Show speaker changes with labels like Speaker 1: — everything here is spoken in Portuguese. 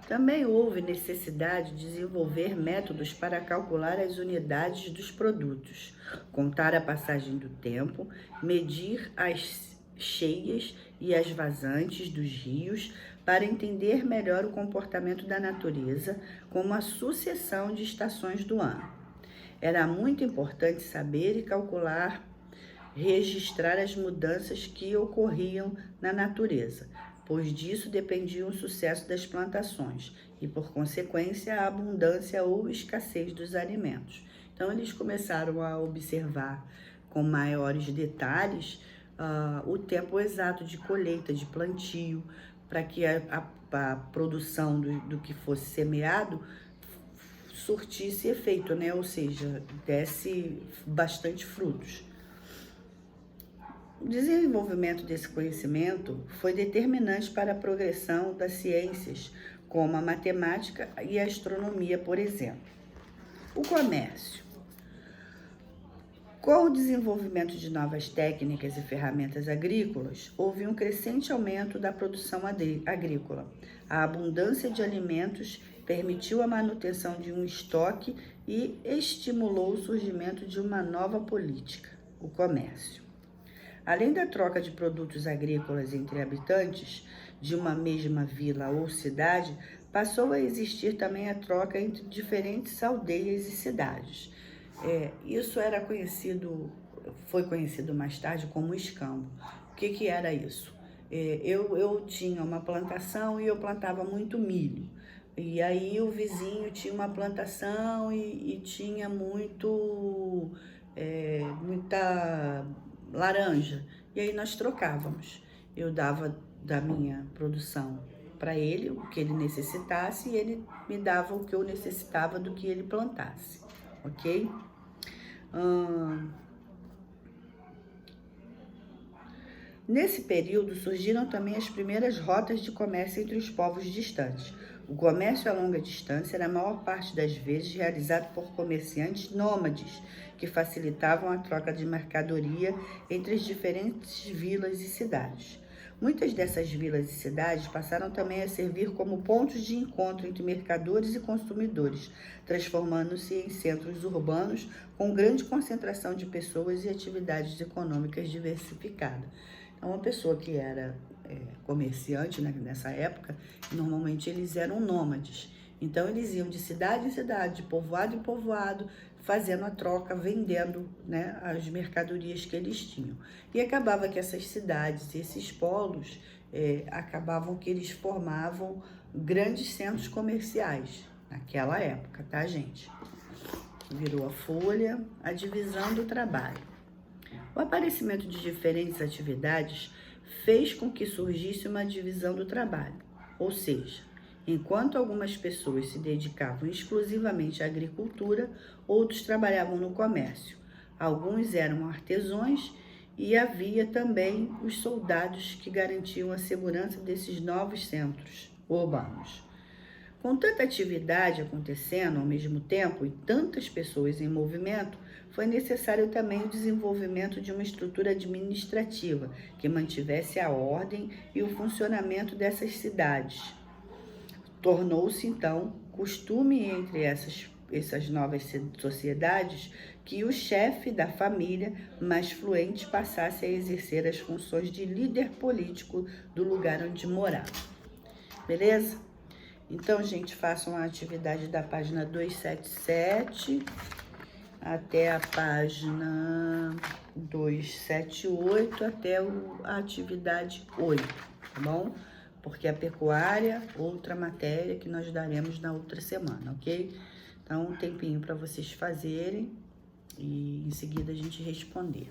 Speaker 1: Também houve necessidade de desenvolver métodos para calcular as unidades dos produtos, contar a passagem do tempo, medir as cheias e as vazantes dos rios para entender melhor o comportamento da natureza, como a sucessão de estações do ano. Era muito importante saber e calcular, registrar as mudanças que ocorriam na natureza, pois disso dependia o sucesso das plantações e, por consequência, a abundância ou escassez dos alimentos. Então, eles começaram a observar com maiores detalhes o tempo exato de colheita, de plantio, para que a produção do que fosse semeado surtisse efeito, né? Ou seja, desse bastante frutos. O desenvolvimento desse conhecimento foi determinante para a progressão das ciências, como a matemática e a astronomia, por exemplo. O comércio. Com o desenvolvimento de novas técnicas e ferramentas agrícolas, houve um crescente aumento da produção agrícola. A abundância de alimentos permitiu a manutenção de um estoque e estimulou o surgimento de uma nova política, o comércio. Além da troca de produtos agrícolas entre habitantes de uma mesma vila ou cidade, passou a existir também a troca entre diferentes aldeias e cidades. Isso foi conhecido mais tarde como escambo. O que era isso? Eu tinha uma plantação e eu plantava muito milho. E aí o vizinho tinha uma plantação e tinha muita laranja. E aí nós trocávamos. Eu dava da minha produção para ele, o que ele necessitasse, e ele me dava o que eu necessitava do que ele plantasse, ok? Nesse período surgiram também as primeiras rotas de comércio entre os povos distantes. O comércio a longa distância era a maior parte das vezes realizado por comerciantes nômades, que facilitavam a troca de mercadoria entre as diferentes vilas e cidades. Muitas dessas vilas e cidades passaram também a servir como pontos de encontro entre mercadores e consumidores, transformando-se em centros urbanos com grande concentração de pessoas e atividades econômicas diversificadas. Então, uma pessoa que era comerciante, né, nessa época, normalmente eles eram nômades. Então, eles iam de cidade em cidade, de povoado em povoado, fazendo a troca, vendendo, né, as mercadorias que eles tinham. E acabava que essas cidades, esses polos, acabavam que eles formavam grandes centros comerciais naquela época, tá, gente? Virou a folha, a divisão do trabalho. O aparecimento de diferentes atividades fez com que surgisse uma divisão do trabalho, ou seja, enquanto algumas pessoas se dedicavam exclusivamente à agricultura, outros trabalhavam no comércio. Alguns eram artesãos e havia também os soldados que garantiam a segurança desses novos centros urbanos. Com tanta atividade acontecendo ao mesmo tempo e tantas pessoas em movimento, foi necessário também o desenvolvimento de uma estrutura administrativa que mantivesse a ordem e o funcionamento dessas cidades. Tornou-se, então, costume entre essas novas sociedades que o chefe da família mais fluente passasse a exercer as funções de líder político do lugar onde morava. Beleza? Então, gente, façam a atividade da página 277 até a página 278, até a atividade 8, tá bom? Porque a pecuária, outra matéria que nós daremos na outra semana, ok? Então, um tempinho para vocês fazerem e em seguida a gente responder.